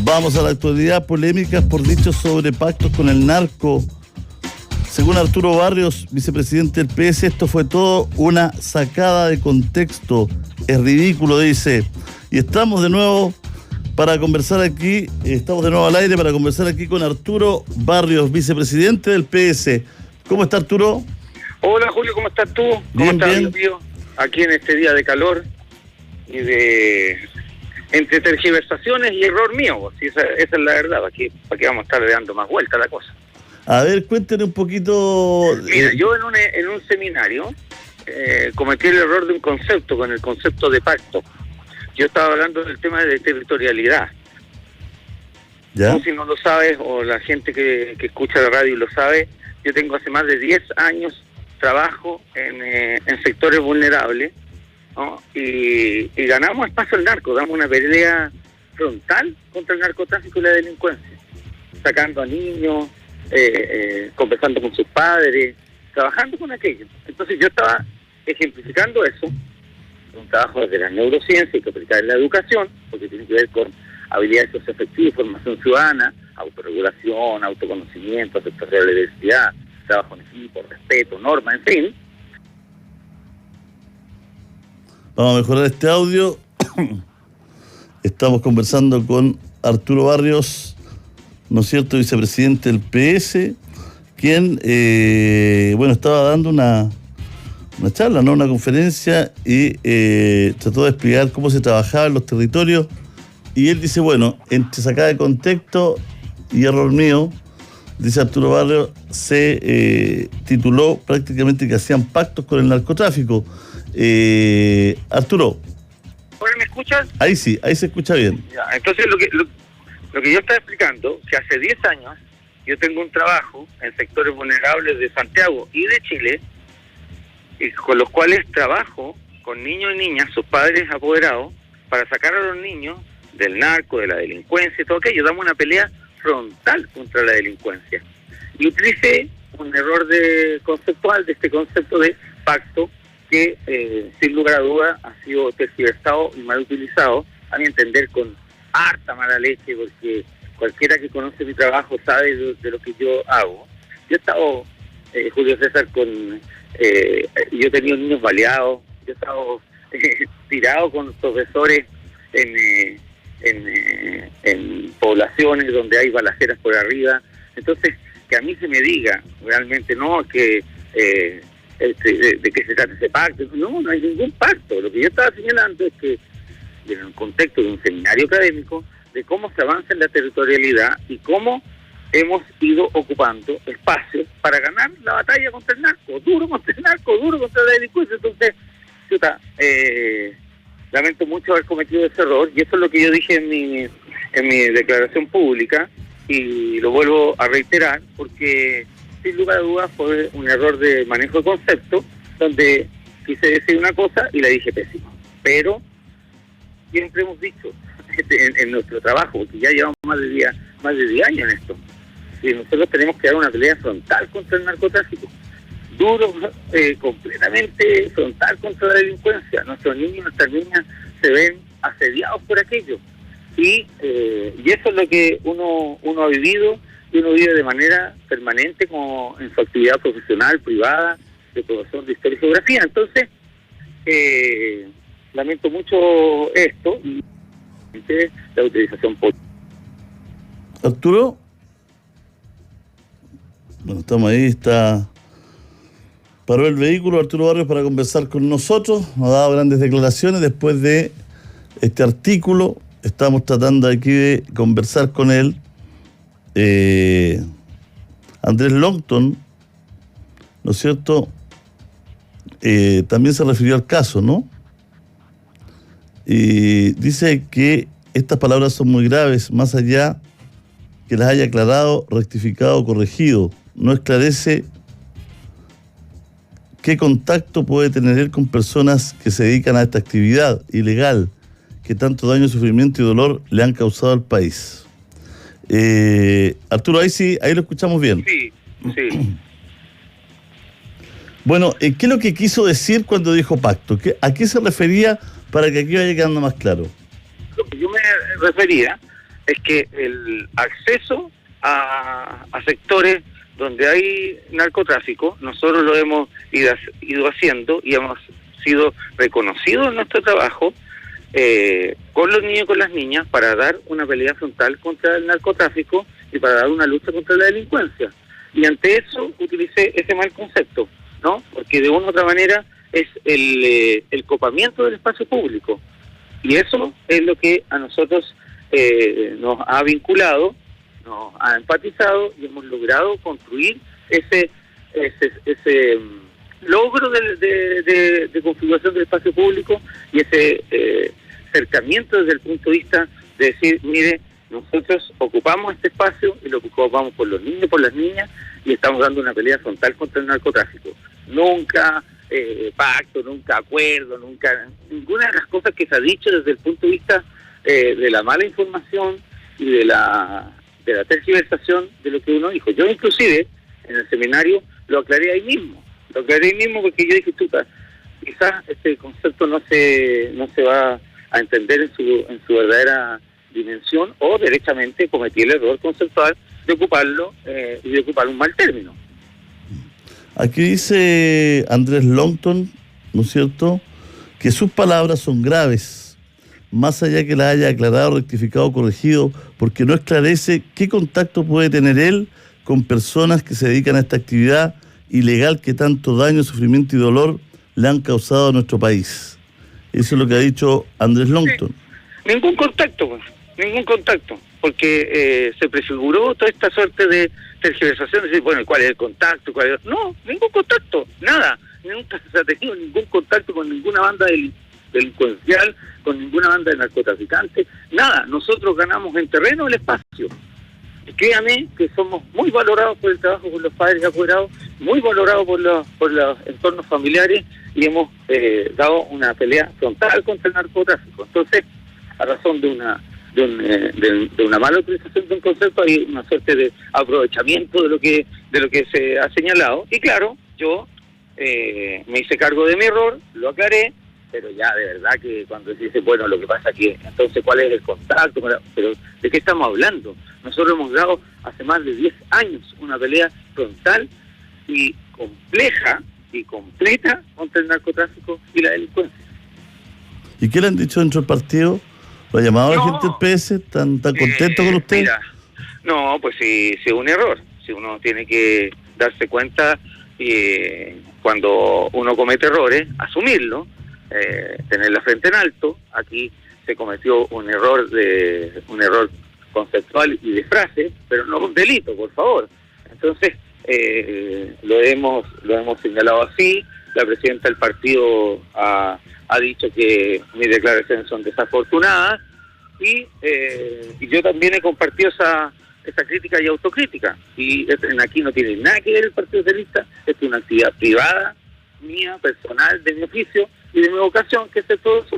Vamos a la actualidad. Polémicas por dichos sobre pactos con el narco. Según Arturo Barrios, vicepresidente del PS, esto fue todo una sacada de contexto. Es ridículo, dice. Y estamos de nuevo para conversar aquí, estamos de nuevo al aire para conversar aquí con Arturo Barrios, vicepresidente del PS. ¿Cómo está, Arturo? Hola, Julio, ¿cómo estás tú? ¿Cómo bien, estás, bien. tío? Aquí en este día de calor y de entre tergiversaciones y error mío, pues, esa es la verdad. ¿Para qué vamos a estar dando más vuelta a la cosa? A ver, cuéntenos un poquito. Mira, yo en un seminario cometí el error de un concepto, con el concepto de pacto. Yo estaba hablando del tema de territorialidad. ¿Ya? No, si no lo sabes, o la gente que escucha la radio lo sabe, yo tengo hace más de 10 años trabajo en sectores vulnerables, ¿no? Y ganamos espacio al narco, damos una pelea frontal contra el narcotráfico y la delincuencia, sacando a niños, conversando con sus padres, trabajando con aquello. Entonces yo estaba ejemplificando eso, un trabajo desde la neurociencia y que aplicar en la educación, porque tiene que ver con habilidades socioafectivas, formación ciudadana, autorregulación, autoconocimiento, aceptación de la diversidad, trabajo en equipo, respeto, norma, en fin. Vamos a mejorar este audio. Estamos conversando con Arturo Barrios, ¿no es cierto?, vicepresidente del PS, quien, estaba dando una charla, ¿no?, una conferencia, y trató de explicar cómo se trabajaba en los territorios, y él dice, bueno, entre sacada de contexto y error mío, dice Arturo Barrios, se tituló prácticamente que hacían pactos con el narcotráfico. Arturo. ¿Ahora me escuchas? Ahí sí, ahí se escucha bien. Ya, entonces lo que yo estaba explicando, que hace 10 años yo tengo un trabajo en sectores vulnerables de Santiago y de Chile, y con los cuales trabajo con niños y niñas, sus padres apoderados, para sacar a los niños del narco, de la delincuencia y todo aquello. Damos una pelea frontal contra la delincuencia. Y utilicé un error conceptual de este concepto de pacto que, sin lugar a duda, ha sido tergiversado y mal utilizado, a mi entender, con harta mala leche, porque cualquiera que conoce mi trabajo sabe de lo que yo hago. Yo he estado, Julio César, yo he tenido niños baleados, yo he estado tirado con profesores en poblaciones donde hay balaceras por arriba. Entonces, que a mí se me diga realmente no que de qué se trata ese pacto. No hay ningún pacto. Lo que yo estaba señalando es que en el contexto de un seminario académico, de cómo se avanza en la territorialidad y cómo hemos ido ocupando espacios para ganar la batalla contra el narco, duro contra el narco, duro contra la delincuencia. Entonces, lamento mucho haber cometido ese error, y eso es lo que yo dije en mi declaración pública, y lo vuelvo a reiterar, porque sin lugar a dudas fue un error de manejo de concepto, donde quise decir una cosa y la dije pésimo. Pero siempre hemos dicho en nuestro trabajo, porque ya llevamos más de 10 años en esto, y nosotros tenemos que dar una pelea frontal contra el narcotráfico, duro, completamente frontal contra la delincuencia. Nuestros niños y nuestras niñas se ven asediados por aquello, y eso es lo que uno ha vivido, y uno vive de manera permanente como en su actividad profesional, privada, de profesor de historia y geografía. Entonces, lamento mucho esto y la utilización política. Arturo, bueno, estamos ahí, paró el vehículo Arturo Barrios para conversar con nosotros, nos ha dado grandes declaraciones después de este artículo. Estamos tratando aquí de conversar con él. Andrés Longton, ¿no es cierto?, también se refirió al caso, ¿no? Y dice que estas palabras son muy graves, más allá que las haya aclarado, rectificado o corregido. No esclarece qué contacto puede tener él con personas que se dedican a esta actividad ilegal, que tanto daño, sufrimiento y dolor le han causado al país. Arturo, ahí sí, ahí lo escuchamos bien. Sí. Bueno, ¿qué es lo que quiso decir cuando dijo pacto? ¿A qué se refería para que aquí vaya quedando más claro? Lo que yo me refería es que el acceso a sectores donde hay narcotráfico, nosotros lo hemos ido haciendo y hemos sido reconocidos en nuestro trabajo con los niños y con las niñas para dar una pelea frontal contra el narcotráfico y para dar una lucha contra la delincuencia. Y ante eso utilicé ese mal concepto, ¿no? Porque de una u otra manera es el copamiento del espacio público. Y eso es lo que a nosotros nos ha vinculado, nos ha empatizado y hemos logrado construir ese logro de configuración del espacio público y ese acercamiento desde el punto de vista de decir, mire, nosotros ocupamos este espacio y lo ocupamos por los niños, por las niñas, y estamos dando una pelea frontal contra el narcotráfico. Nunca pacto, nunca acuerdo, nunca ninguna de las cosas que se ha dicho desde el punto de vista de la mala información y de la tergiversación de lo que uno dijo. Yo inclusive en el seminario lo aclaré ahí mismo porque yo dije, chuta, quizás este concepto no se va a entender en su verdadera dimensión, o derechamente cometí el error conceptual de ocuparlo y de ocupar un mal término. Aquí dice Andrés Longton, ¿no es cierto?, que sus palabras son graves, más allá que las haya aclarado, rectificado, corregido, porque no esclarece qué contacto puede tener él con personas que se dedican a esta actividad ilegal que tanto daño, sufrimiento y dolor le han causado a nuestro país. Eso es lo que ha dicho Andrés Longton. Sí. Ningún contacto, porque se prefiguró toda esta suerte de tergiversación, de decir, bueno, ¿cuál es el contacto? No, ningún contacto, nada. Nunca se ha tenido ningún contacto con ninguna banda delincuencial, con ninguna banda de narcotraficantes, nada. Nosotros ganamos en terreno el espacio. Y créame que somos muy valorados por el trabajo con los padres apoderados, muy valorados por los entornos familiares, y hemos dado una pelea frontal contra el narcotráfico. Entonces, a razón de una mala utilización de un concepto, hay una suerte de aprovechamiento de lo que se ha señalado. Y claro, yo me hice cargo de mi error, lo aclaré, pero ya de verdad que cuando se dice, bueno, lo que pasa que entonces ¿cuál es el contacto? Pero ¿de qué estamos hablando? Nosotros hemos dado hace más de 10 años una pelea frontal y compleja y completa contra el narcotráfico y la delincuencia. ¿Y qué le han dicho dentro del partido? ¿Lo ha llamado la gente del PS? ¿Tan contento con usted? Mira, no, pues si es un error. Si uno tiene que darse cuenta cuando uno comete errores, asumirlo, tener la frente en alto. Aquí se cometió un error conceptual y de frase, pero no un delito, por favor. Entonces, lo hemos señalado así. La presidenta del partido ha dicho que mis declaraciones son desafortunadas y yo también he compartido esa crítica y autocrítica. Y aquí no tiene nada que ver el Partido Socialista, es una actividad privada, mía, personal, de mi oficio y de mi vocación, que es todo eso.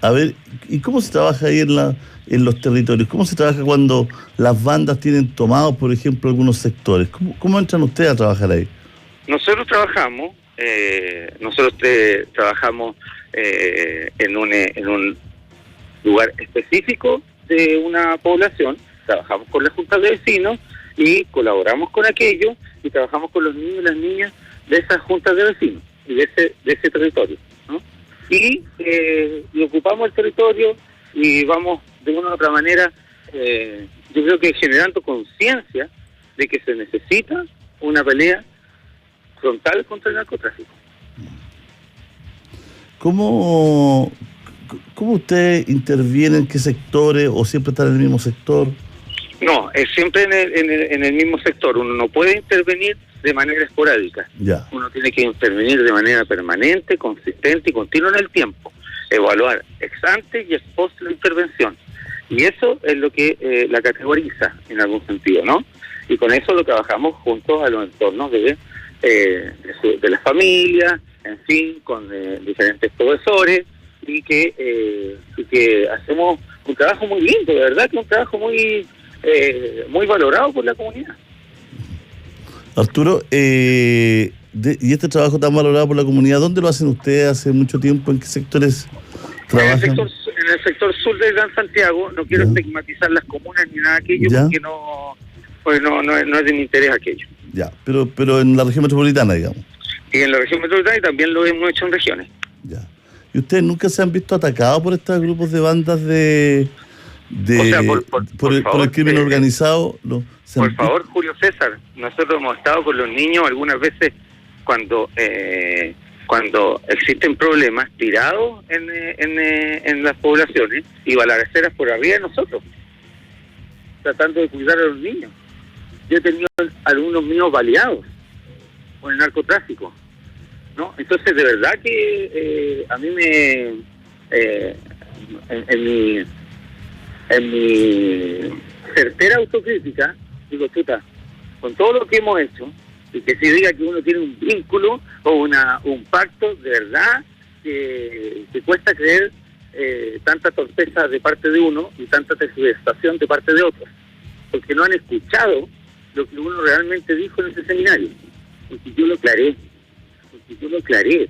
A ver, ¿y cómo se trabaja ahí en los territorios? ¿Cómo se trabaja cuando las bandas tienen tomados, por ejemplo, algunos sectores? ¿Cómo entran ustedes a trabajar ahí? Nosotros trabajamos en un lugar específico de una población, trabajamos con las juntas de vecinos y colaboramos con aquello y trabajamos con los niños y las niñas de esas juntas de vecinos y de ese territorio, ¿no? Y ocupamos el territorio y vamos de una u otra manera, yo creo que generando conciencia de que se necesita una pelea frontal contra el narcotráfico. ¿Cómo usted interviene, en qué sectores, o siempre está en el mismo sector? No, es siempre en el mismo sector. Uno no puede intervenir de manera esporádica. Ya. Uno tiene que intervenir de manera permanente, consistente y continua en el tiempo. Evaluar ex ante y ex post la intervención. Y eso es lo que la categoriza en algún sentido, ¿no? Y con eso lo trabajamos juntos a los entornos de las familias, en fin, con diferentes profesores, y que hacemos un trabajo muy lindo, de verdad que un trabajo muy valorado por la comunidad. Arturo, y este trabajo tan valorado por la comunidad, ¿dónde lo hacen ustedes? ¿Hace mucho tiempo? ¿En qué sectores trabajan? En en el sector sur del Gran Santiago, no quiero estigmatizar las comunas ni nada de aquello, porque no es de mi interés aquello. Ya, pero en la región metropolitana, digamos. Y en la región metropolitana y también lo hemos hecho en regiones. Ya. ¿Y ustedes nunca se han visto atacados por estos grupos de bandas o sea, por el crimen organizado? Por favor, Julio César, nosotros hemos estado con los niños algunas veces cuando existen problemas tirados en las poblaciones y balaceras por arriba de nosotros, tratando de cuidar a los niños. Yo he tenido alumnos míos baleados por el narcotráfico, ¿no? Entonces, de verdad que a mí en mi certera autocrítica, digo, chuta, con todo lo que hemos hecho, y que se diga que uno tiene un vínculo o un pacto, de verdad que cuesta creer tanta torpeza de parte de uno y tanta tergiversación de parte de otros, porque no han escuchado lo que uno realmente dijo en ese seminario, porque yo lo aclaré,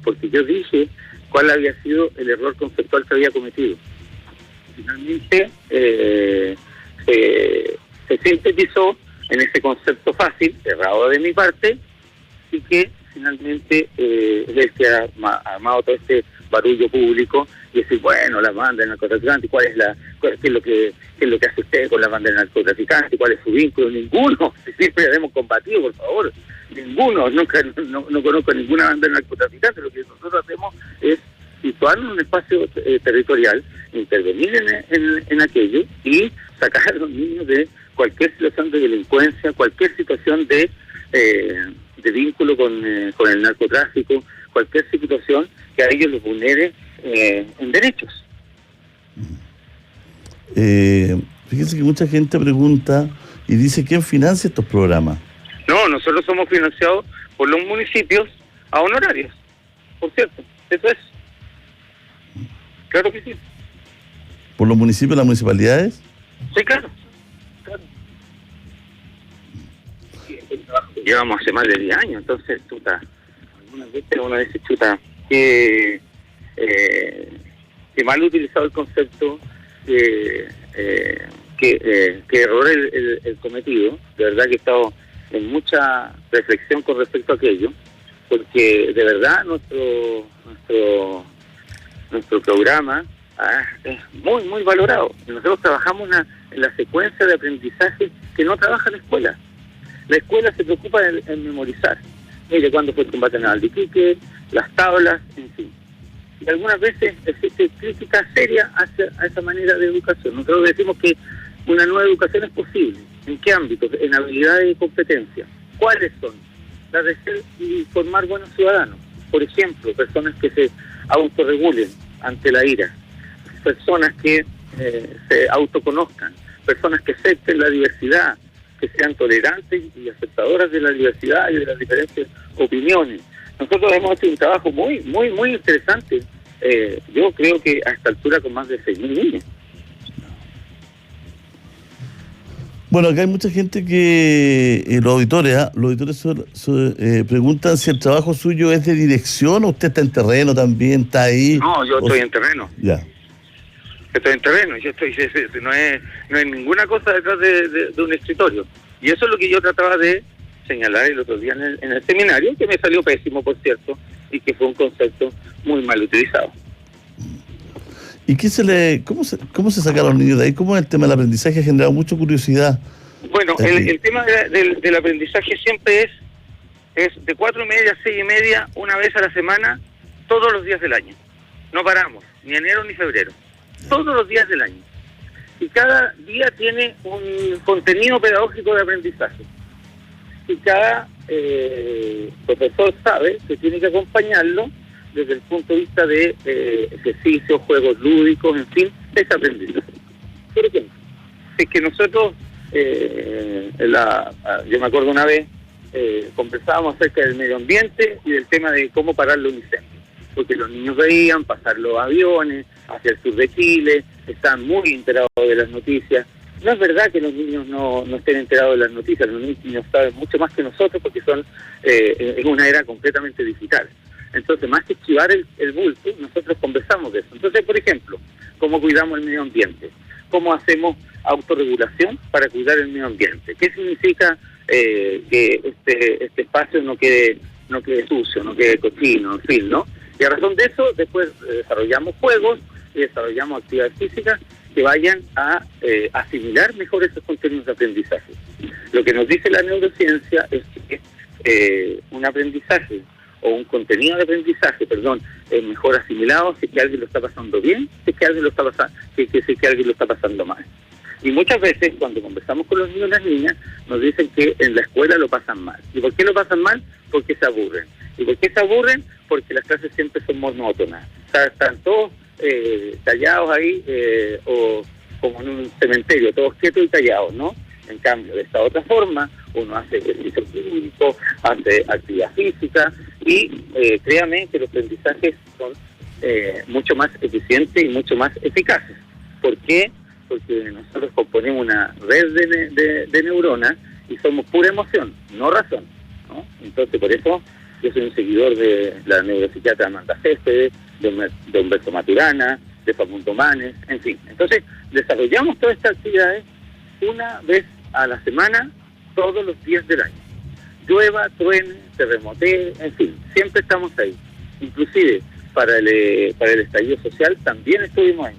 porque yo dije cuál había sido el error conceptual que había cometido. Finalmente se sintetizó en ese concepto fácil, errado de mi parte, y que finalmente es el que ha armado todo este barullo público y decir, bueno, la banda del narcotraficante, qué es lo que hace usted con la banda del narcotraficante, cuál es su vínculo. Ninguno, siempre la hemos combatido, por favor, ninguno, no conozco ninguna banda del narcotraficante. Lo que nosotros hacemos es situarnos en un espacio territorial, intervenir en aquello y sacar a los niños de cualquier situación de delincuencia, cualquier situación de vínculo con el narcotráfico, cualquier situación que a ellos los vulnere en derechos. Fíjense que mucha gente pregunta y dice, ¿quién financia estos programas? No, nosotros somos financiados por los municipios a honorarios, por cierto, eso es. Claro que sí. ¿Por los municipios, las municipalidades? Sí, claro. Llevamos hace más de 10 años, entonces, chuta, algunas veces uno dice, chuta, que mal utilizado el concepto, que error el cometido. De verdad que he estado en mucha reflexión con respecto a aquello, porque de verdad nuestro programa es muy, muy valorado. Nosotros trabajamos en la secuencia de aprendizaje que no trabaja la escuela. La escuela se preocupa en memorizar. Mire, cuándo fue el combate naval de Iquique, las tablas, en fin. Y algunas veces existe crítica seria a esa manera de educación. Nosotros decimos que una nueva educación es posible. ¿En qué ámbitos? En habilidades y competencias. ¿Cuáles son? Las de ser y formar buenos ciudadanos. Por ejemplo, personas que se autorregulen ante la ira, personas que se autoconozcan, personas que acepten la diversidad, que sean tolerantes y aceptadoras de la diversidad y de las diferentes opiniones. Nosotros hemos hecho un trabajo muy, muy, muy interesante. Yo creo que a esta altura con más de 6.000 niños. Bueno, acá hay mucha gente que los auditores preguntan si el trabajo suyo es de dirección o usted está en terreno también, está ahí. No, yo estoy en terreno. Ya. Estoy en terreno, no es ninguna cosa detrás de un escritorio. Y eso es lo que yo trataba de señalar el otro día en el seminario, que me salió pésimo, por cierto, y que fue un concepto muy mal utilizado. ¿Y cómo se sacaron los niños de ahí? ¿Cómo es el tema del aprendizaje? Ha generado mucha curiosidad. Bueno, el tema del aprendizaje siempre es de 4:30 a 6:30, una vez a la semana, todos los días del año. No paramos, ni enero ni febrero. Todos los días del año. Y cada día tiene un contenido pedagógico de aprendizaje. Y cada profesor sabe que tiene que acompañarlo desde el punto de vista de ejercicios, juegos lúdicos, en fin, ese aprendizaje. Por ejemplo, es que nosotros, yo me acuerdo una vez, conversábamos acerca del medio ambiente y del tema de cómo parar los incendios. Porque los niños veían pasar los aviones hacia el sur de Chile, están muy enterados de las noticias. No es verdad que los niños no estén enterados de las noticias, los niños saben mucho más que nosotros porque son en una era completamente digital. Entonces, más que esquivar el bulto, nosotros conversamos de eso. Entonces, por ejemplo, cómo cuidamos el medio ambiente, cómo hacemos autorregulación para cuidar el medio ambiente, qué significa que este espacio no quede sucio, no quede cochino, en fin, ¿no? Y a razón de eso, después desarrollamos juegos y desarrollamos actividades físicas que vayan a asimilar mejor esos contenidos de aprendizaje. Lo que nos dice la neurociencia es que un aprendizaje o un contenido de aprendizaje, es mejor asimilado si es que alguien lo está pasando bien, si es que alguien lo está pasando, si es que alguien lo está pasando mal. Y muchas veces cuando conversamos con los niños y las niñas nos dicen que en la escuela lo pasan mal. ¿Y por qué lo pasan mal? Porque se aburren. ¿Y por qué se aburren? Porque las clases siempre son monótonas. O sea, están todos callados ahí o como en un cementerio, todos quietos y callados, ¿no? En cambio, de esta otra forma, uno hace ejercicio físico, hace actividad física y créanme que los aprendizajes son mucho más eficientes y mucho más eficaces. ¿Por qué? Porque nosotros componemos una red de neuronas y somos pura emoción, no razón, ¿no? Entonces, por eso yo soy un seguidor de la neuropsiquiatra Amanda Céspedes, de Humberto Maturana, de Facundo Manes, en fin. Entonces, desarrollamos todas estas actividades una vez a la semana, todos los días del año. Llueva, truene, terremotee, en fin, siempre estamos ahí. Inclusive, para el estallido social también estuvimos ahí.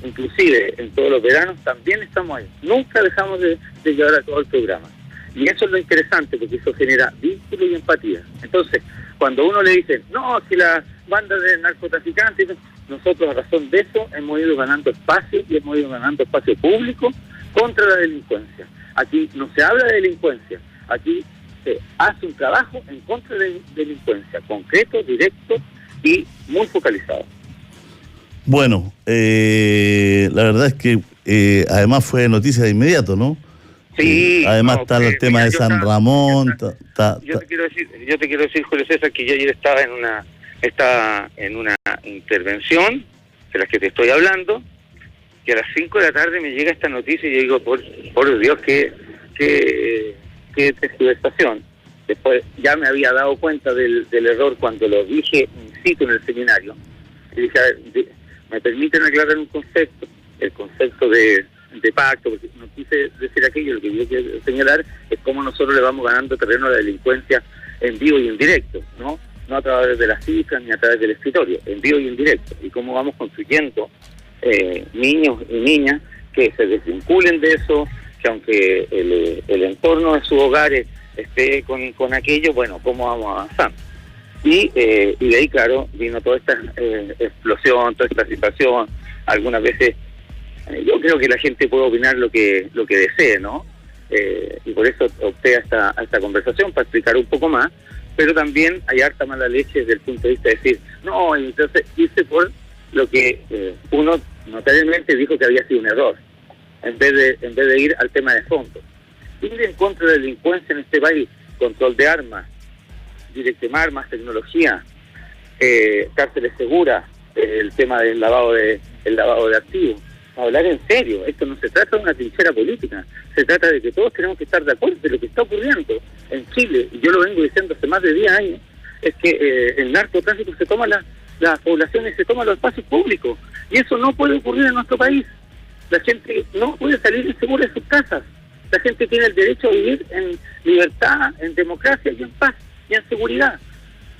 Inclusive, en todos los veranos también estamos ahí. Nunca dejamos de llevar a todo el programa. Y eso es lo interesante, porque eso genera vínculo y empatía. Entonces, cuando uno le dice, no, si la banda de narcotraficantes, nosotros a razón de eso hemos ido ganando espacio y hemos ido ganando espacio público contra la delincuencia. Aquí no se habla de delincuencia, aquí se hace un trabajo en contra de la delincuencia, concreto, directo y muy focalizado. Bueno, la verdad es que además fue noticia de inmediato, ¿no? Sí. Además está el tema de San Ramón. Yo te quiero decir, Julio César, que yo ayer estaba en una intervención de las que te estoy hablando, que a las 5 de la tarde me llega esta noticia y yo digo, por Dios, qué tergiversación. Después ya me había dado cuenta del error cuando lo dije in situ en el seminario. Y dije, a ver, me permiten aclarar un concepto, el concepto de pacto, porque no quise decir aquello, lo que yo quiero señalar es cómo nosotros le vamos ganando terreno a la delincuencia en vivo y en directo, ¿no? No a través de las cifras ni a través del escritorio, en vivo y en directo, y cómo vamos construyendo niños y niñas que se desvinculen de eso, que aunque el entorno de sus hogares esté con aquello, bueno, cómo vamos avanzando. Y de ahí, claro, vino toda esta explosión, toda esta situación. Algunas veces yo creo que la gente puede opinar lo que desee, ¿no? Y por eso opté a esta conversación, para explicar un poco más, pero también hay harta mala leche desde el punto de vista de decir, no, entonces hice por lo que uno notablemente dijo que había sido un error, en vez de ir al tema de fondo. Ir en contra de la delincuencia en este país, control de armas, directement armas, tecnología, cárceles seguras, el tema del lavado de activos. Hablar en serio, esto no se trata de una trinchera política, se trata de que todos tenemos que estar de acuerdo de lo que está ocurriendo en Chile, y yo lo vengo diciendo hace más de 10 años, es que el narcotráfico se toma las poblaciones, se toma los espacios públicos, y eso no puede ocurrir en nuestro país. La gente no puede salir insegura de sus casas, la gente tiene el derecho a vivir en libertad, en democracia y en paz y en seguridad,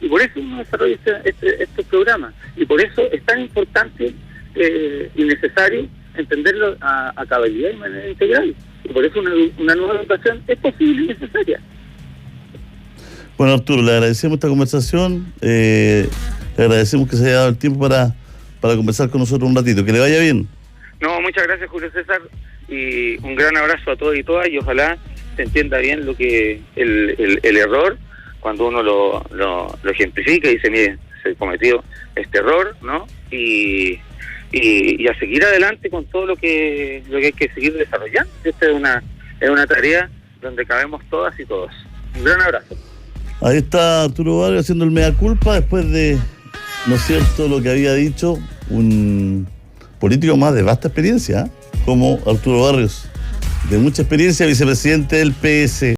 y por eso uno desarrolla este programa, y por eso es tan importante y necesario entenderlo a cabalidad y manera integral, y por eso una nueva educación es posible y necesaria. Bueno, Arturo, le agradecemos esta conversación, le agradecemos que se haya dado el tiempo para conversar con nosotros un ratito, que le vaya bien. No, muchas gracias, Julio César, y un gran abrazo a todos y todas, y ojalá se entienda bien lo que el error, cuando uno lo ejemplifica y dice, mire, se cometió este error, ¿no? Y a seguir adelante con todo lo que hay que seguir desarrollando. Esta es una tarea donde cabemos todas y todos. Un gran abrazo. Ahí está Arturo Barrios haciendo el mea culpa después de, ¿no es cierto?, lo que había dicho un político más de vasta experiencia, como Arturo Barrios, de mucha experiencia, vicepresidente del PS.